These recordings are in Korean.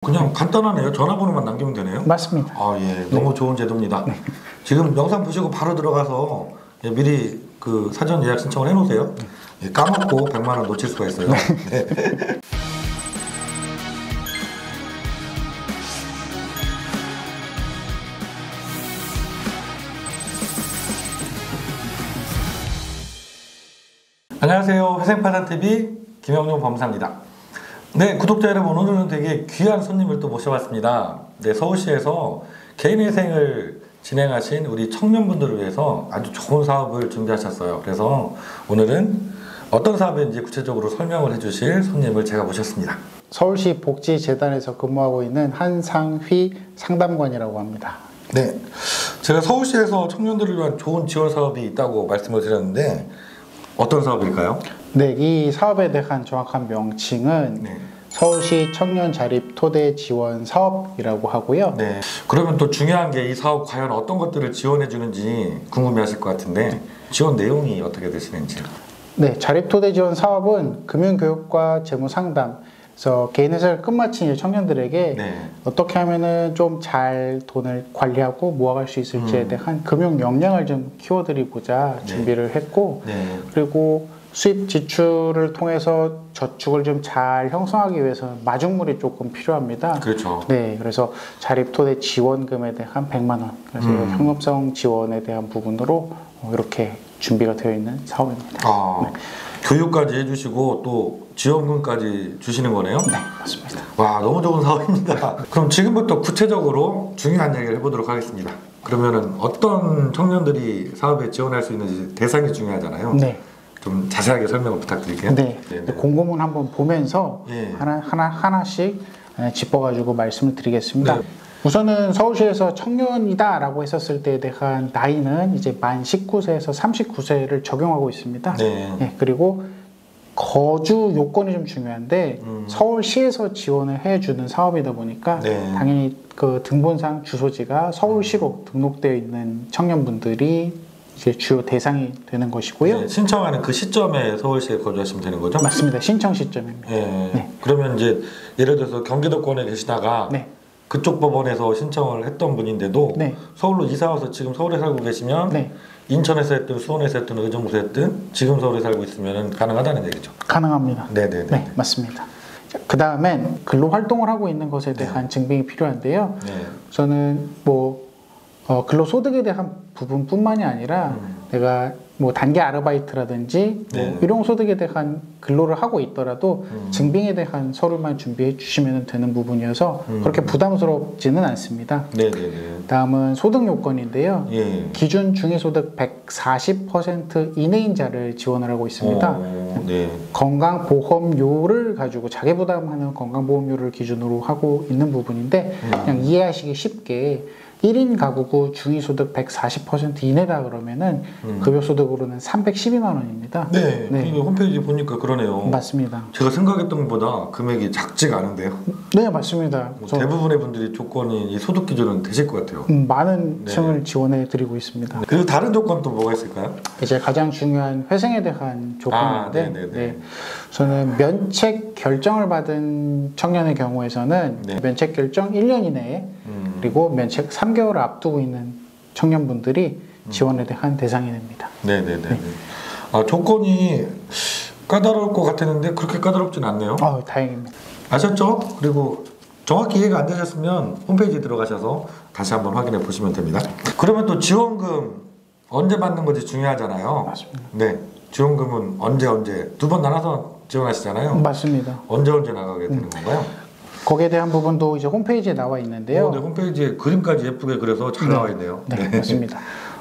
그냥 간단하네요. 전화번호만 남기면 되네요. 맞습니다. 아, 예. 너무 좋은 제도입니다. 지금 영상 보시고 바로 들어가서 예, 미리 그 사전 예약 신청을 해놓으세요. 예, 까먹고 100만 원 놓칠 수가 있어요. 네. 안녕하세요. 회생파산TV 김영용 범사입니다. 네, 구독자 여러분, 오늘은 되게 귀한 손님을 또 모셔봤습니다. 네, 서울시에서 개인회생을 진행하신 우리 청년분들을 위해서 아주 좋은 사업을 준비하셨어요. 그래서 오늘은 어떤 사업인지 구체적으로 설명을 해주실 손님을 제가 모셨습니다. 서울시 복지재단에서 근무하고 있는 한상휘 상담관이라고 합니다. 네, 제가 서울시에서 청년들을 위한 좋은 지원 사업이 있다고 말씀을 드렸는데 어떤 사업일까요? 네, 이 사업에 대한 정확한 명칭은 네. 서울시 청년 자립 토대 지원 사업이라고 하고요. 네. 그러면 또 중요한 게 이 사업 과연 어떤 것들을 지원해 주는지 궁금해하실 것 같은데 지원 내용이 어떻게 되시는지. 네, 자립 토대 지원 사업은 금융교육과 재무상담, 그래서 개인회사를 끝마친 청년들에게 네. 어떻게 하면은 좀 잘 돈을 관리하고 모아갈 수 있을지에 대한 금융 역량을 좀 키워드리고자 네. 준비를 했고, 네. 그리고 수입 지출을 통해서 저축을 좀 잘 형성하기 위해서 마중물이 조금 필요합니다. 그렇죠. 네, 그래서 자립토대 지원금에 대한 100만 원, 그래서 현금성 지원에 대한 부분으로 이렇게 준비가 되어 있는 사업입니다. 아, 네. 교육까지 해주시고 또 지원금까지 주시는 거네요? 네, 맞습니다. 와, 너무 좋은 사업입니다. 그럼 지금부터 구체적으로 중요한 얘기를 해보도록 하겠습니다. 그러면은 어떤 청년들이 사업에 지원할 수 있는지 대상이 중요하잖아요. 네. 좀 자세하게 설명을 부탁드릴게요. 네. 네네. 공고문 한번 보면서 예. 하나씩 짚어가지고 말씀을 드리겠습니다. 네. 우선은 서울시에서 청년이다라고 했었을 때에 대한 나이는 이제 만 19세에서 39세를 적용하고 있습니다. 네. 네, 그리고 거주 요건이 좀 중요한데 서울시에서 지원을 해주는 사업이다 보니까 네. 당연히 그 등본상 주소지가 서울시로 등록되어 있는 청년분들이 이제 주요 대상이 되는 것이고요. 네, 신청하는 그 시점에 서울시에 거주하시면 되는 거죠? 맞습니다. 신청 시점입니다. 예. 네. 그러면 이제 예를 들어서 경기도권에 계시다가 네. 그쪽 법원에서 신청을 했던 분인데도 네. 서울로 이사 와서 지금 서울에 살고 계시면 네. 인천에서 했든 수원에서 했든 의정부에서 했든 지금 서울에 살고 있으면 가능하다는 얘기죠. 가능합니다. 네네네. 네, 맞습니다. 그 다음엔 근로 활동을 하고 있는 것에 대한 증빙이 필요한데요. 네. 저는 뭐 근로소득에 대한 부분뿐만이 아니라 내가 뭐 단기 아르바이트라든지 네. 뭐 일용소득에 대한 근로를 하고 있더라도 증빙에 대한 서류만 준비해 주시면 되는 부분이어서 그렇게 부담스럽지는 않습니다. 네네네. 다음은 소득 요건인데요. 예. 기준 중위소득 140% 이내인 자를 지원을 하고 있습니다. 네. 건강보험료를 가지고 자기부담하는 건강보험료를 기준으로 하고 있는 부분인데 그냥 이해하시기 쉽게 1인 가구구 중위소득 140% 이내다 그러면은 급여소득으로는 312만 원입니다. 네. 네. 이거 홈페이지 보니까 그러네요. 맞습니다. 제가 생각했던 것보다 금액이 작지가 않은데요. 네, 맞습니다. 뭐 대부분의 분들이 조건이 이 소득 기준은 되실 것 같아요. 많은 네. 층을 지원해 드리고 있습니다. 그리고 다른 조건 또 뭐가 있을까요? 이제 가장 중요한 회생에 대한 조건인데, 네네네. 네. 저는 면책 결정을 받은 청년의 경우에서는 네. 면책 결정 1년 이내에 그리고 면책 3개월을 앞두고 있는 청년분들이 지원에 대한 대상이 됩니다. 네네네. 아, 조건이 까다로울 것 같았는데 그렇게 까다롭진 않네요. 다행입니다. 아셨죠? 그리고 정확히 이해가 안 되셨으면 홈페이지에 들어가셔서 다시 한번 확인해 보시면 됩니다. 그러면 또 지원금 언제 받는 건지 중요하잖아요. 맞습니다. 네. 지원금은 언제 두 번 나눠서 지원하시잖아요. 맞습니다. 언제 나가게 되는 건가요? 거기에 대한 부분도 이제 홈페이지에 나와 있는데요. 네, 홈페이지에 그림까지 예쁘게 그려서 잘 나와 있네요. 네, 맞습니다.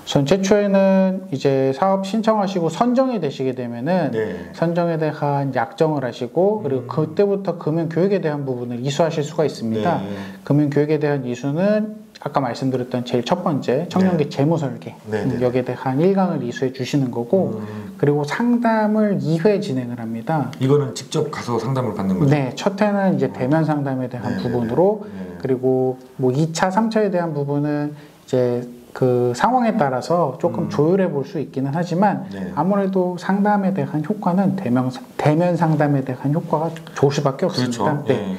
전 최초에는 이제 사업 신청하시고 선정이 되시게 되면은 네. 선정에 대한 약정을 하시고 그리고 그때부터 금융교육에 대한 부분을 이수하실 수가 있습니다. 네. 금융교육에 대한 이수는 아까 말씀드렸던 제일 첫 번째 청년기 재무설계 네. 여기에 대한 1강을 이수해 주시는 거고 그리고 상담을 2회 진행을 합니다. 이거는 직접 가서 상담을 받는 거죠? 네, 첫 회는 이제 대면 상담에 대한 부분으로 그리고 뭐 2차, 3차에 대한 부분은 이제 그 상황에 따라서 조금 조율해 볼 수 있기는 하지만 아무래도 상담에 대한 효과는 대면 상담에 대한 효과가 좋을 수밖에 없습니다. 그렇죠. 네.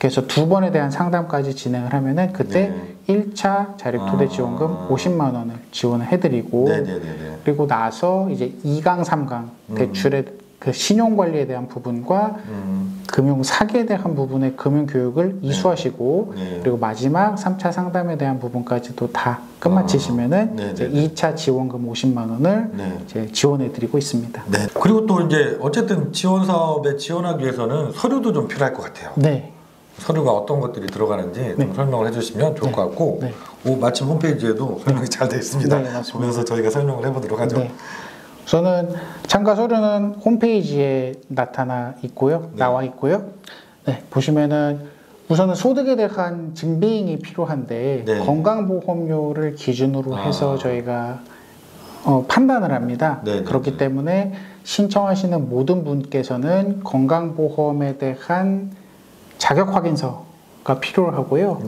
그래서 2번에 대한 상담까지 진행을 하면은 그때 네. 1차 자립토대 지원금 50만 원을 지원을 해드리고 그리고 나서 이제 2강, 3강 대출의 그 신용관리에 대한 부분과 금융 사기에 대한 부분의 금융 교육을 이수하시고 그리고 마지막 3차 상담에 대한 부분까지도 다 끝마치시면은 이제 2차 지원금 50만 원을 이제 지원해드리고 있습니다. 네. 그리고 또 이제 어쨌든 지원 사업에 지원하기 위해서는 서류도 좀 필요할 것 같아요. 네. 서류가 어떤 것들이 들어가는지 좀 설명을 해주시면 좋을 것 같고 마침 홈페이지에도 설명이 잘 되어 있습니다. 보면서 저희가 설명을 해보도록 하죠. 우선은 참가 서류는 홈페이지에 나와 있고요. 네, 보시면은 우선은 소득에 대한 증빙이 필요한데 건강보험료를 기준으로 해서 저희가 판단을 합니다. 그렇기 때문에 신청하시는 모든 분께서는 건강보험에 대한 자격확인서가 필요하고요.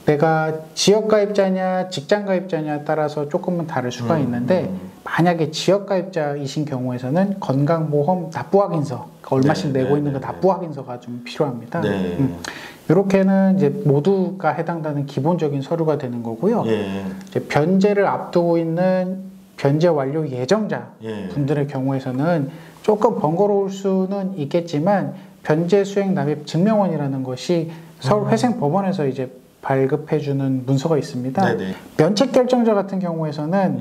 내가 지역가입자냐 직장가입자냐에 따라서 조금은 다를 수가 있는데 만약에 지역가입자이신 경우에서는 건강보험 납부확인서 얼마씩 내고 있는 그 납부확인서가 좀 필요합니다. 이렇게는 이제 모두가 해당되는 기본적인 서류가 되는 거고요. 이제 변제를 앞두고 있는 변제 완료 예정자 분들의 경우에서는 조금 번거로울 수는 있겠지만 변제 수행 납입 증명원이라는 것이 서울회생법원에서 이제 발급해주는 문서가 있습니다. 면책 결정자 같은 경우에서는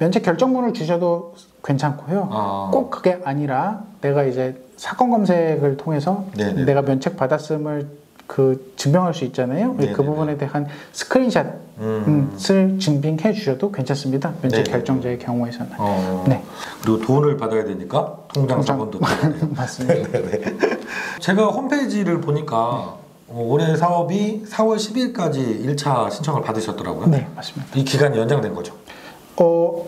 면책 결정문을 주셔도 괜찮고요. 꼭 그게 아니라 내가 이제 사건 검색을 통해서 내가 면책 받았음을 그 증명할 수 있잖아요. 그 부분에 대한 스크린샷을 증빙해 주셔도 괜찮습니다. 면책 결정자의 경우에서는. 그리고 돈을 받아야 되니까 통장 사본도 맞습니다. 제가 홈페이지를 보니까 올해 사업이 4월 10일까지 1차 신청을 받으셨더라고요. 네, 맞습니다. 이 기간이 연장된 거죠?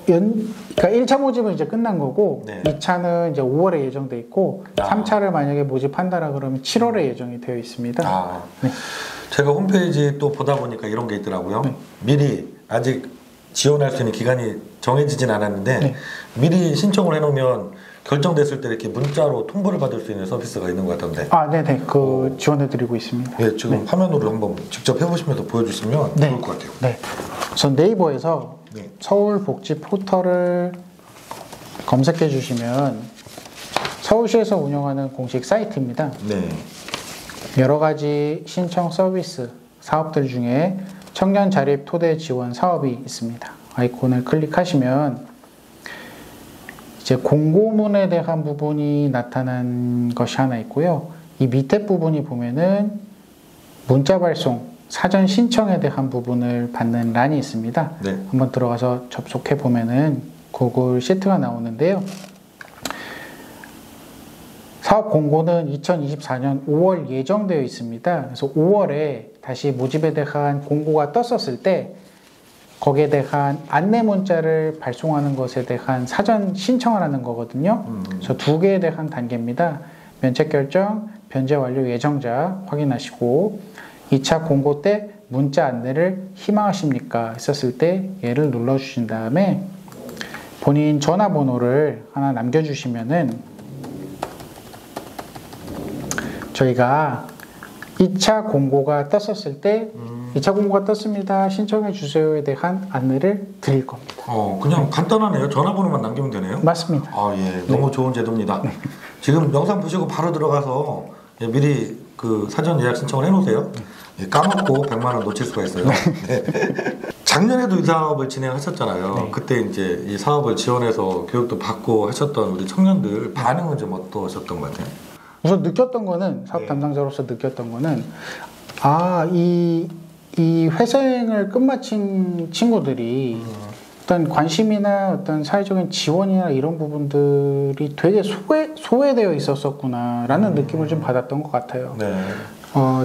그러니까 1차 모집은 이제 끝난 거고 2차는 이제 5월에 예정돼 있고 3차를 만약에 모집한다라 그러면 7월에 예정이 되어 있습니다. 제가 홈페이지 또 보다 보니까 이런 게 있더라고요. 미리 아직 지원할 수 있는 기간이 정해지진 않았는데 미리 신청을 해놓으면 결정됐을 때 이렇게 문자로 통보를 받을 수 있는 서비스가 있는 것 같던데. 네네. 지원해드리고 있습니다. 지금 화면으로 한번 직접 해보시면서 보여주시면 좋을 것 같아요. 우선 네이버에서 서울복지 포털을 검색해 주시면 서울시에서 운영하는 공식 사이트입니다. 여러 가지 신청 서비스 사업들 중에 청년 자립 토대 지원 사업이 있습니다. 아이콘을 클릭하시면 이제 공고문에 대한 부분이 나타난 것이 하나 있고요. 이 밑에 부분이 보면은 문자 발송, 사전 신청에 대한 부분을 받는 란이 있습니다. 한번 들어가서 접속해 보면은 구글 시트가 나오는데요. 사업 공고는 2024년 5월 예정되어 있습니다. 그래서 5월에 다시 모집에 대한 공고가 떴었을 때 거기에 대한 안내 문자를 발송하는 것에 대한 사전 신청을 하는 거거든요. 그래서 2개에 대한 단계입니다. 면책 결정, 변제 완료 예정자 확인하시고 2차 공고 때 문자 안내를 희망하십니까? 했었을 때 얘를 눌러주신 다음에 본인 전화번호를 하나 남겨주시면은 저희가 2차 공고가 떴었을 때 2차 공고가 떴습니다. 신청해 주세요에 대한 안내를 드릴 겁니다. 그냥 간단하네요. 전화번호만 남기면 되네요. 맞습니다. 너무 좋은 제도입니다. 지금 영상 보시고 바로 들어가서 미리 그 사전 예약 신청을 해놓으세요. 까먹고 100만 원 놓칠 수가 있어요. 작년에도 이 사업을 진행하셨잖아요. 그때 이제 이 사업을 지원해서 교육도 받고 하셨던 우리 청년들 반응은 좀 어떠셨던 것 같아요? 우선 느꼈던 거는 사업 담당자로서 느꼈던 거는 이 회생을 끝마친 친구들이 어떤 관심이나 어떤 사회적인 지원이나 이런 부분들이 되게 소외되어 있었구나라는 느낌을 좀 받았던 것 같아요.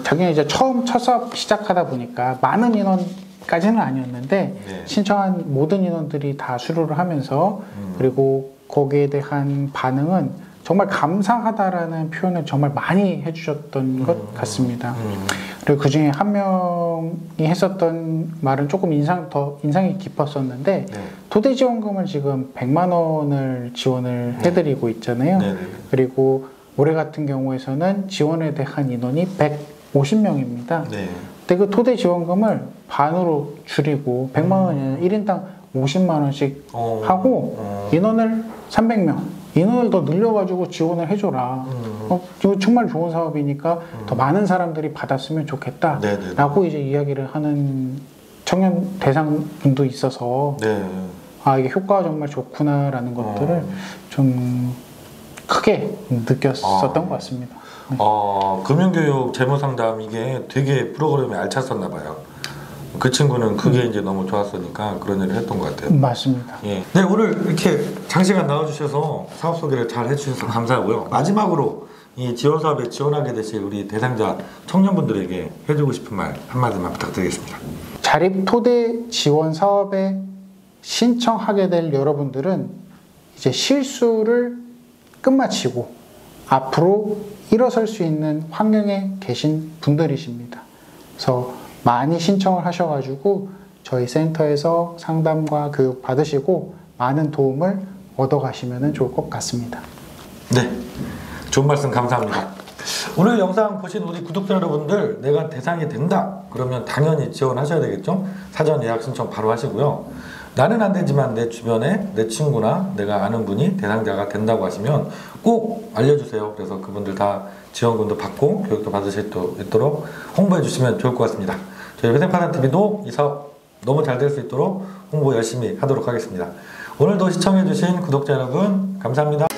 자기는 이제 처음 첫 사업 시작하다 보니까 많은 인원까지는 아니었는데 신청한 모든 인원들이 다 수료를 하면서 그리고 거기에 대한 반응은 정말 감사하다라는 표현을 정말 많이 해주셨던 것 같습니다. 그리고 그 중에 한 명이 했었던 말은 조금 인상이 깊었었는데 토대 지원금을 지금 100만 원을 지원을 해드리고 있잖아요. 그리고 올해 같은 경우에서는 지원에 대한 인원이 50명입니다. 네. 근데 그 토대 지원금을 반으로 줄이고 100만 원이면 1인당 50만 원씩 하고 인원을 300명 인원을 더 늘려가지고 지원을 해줘라. 이거 정말 좋은 사업이니까 더 많은 사람들이 받았으면 좋겠다라고 이제 이야기를 하는 청년 대상분도 있어서 이게 효과가 정말 좋구나라는 것들을 좀 크게 느꼈었던 것 같습니다. 네. 금융교육 재무상담 이게 되게 프로그램이 알찼었나 봐요. 그 친구는 그게 이제 너무 좋았으니까 그런 일을 했던 것 같아요. 맞습니다. 예. 네, 오늘 이렇게 장시간 나와주셔서 사업 소개를 잘 해주셔서 감사하고요. 마지막으로 이 지원 사업에 지원하게 되실 우리 대상자 청년분들에게 해주고 싶은 말 한마디만 부탁드리겠습니다. 자립 토대 지원 사업에 신청하게 될 여러분들은 이제 실수를 끝마치고 앞으로 일어설 수 있는 환경에 계신 분들이십니다. 그래서 많이 신청을 하셔가지고 저희 센터에서 상담과 교육 받으시고 많은 도움을 얻어가시면 좋을 것 같습니다. 네, 좋은 말씀 감사합니다. 오늘 영상 보신 우리 구독자 여러분들 내가 대상이 된다 그러면 당연히 지원하셔야 되겠죠. 사전 예약 신청 바로 하시고요. 나는 안 되지만 내 주변에 내 친구나 내가 아는 분이 대상자가 된다고 하시면 꼭 알려주세요. 그래서 그분들 다 지원금도 받고 교육도 받으실 수 있도록 홍보해 주시면 좋을 것 같습니다. 저희 회생파산TV도 이 사업 너무 잘 될 수 있도록 홍보 열심히 하도록 하겠습니다. 오늘도 시청해 주신 구독자 여러분 감사합니다.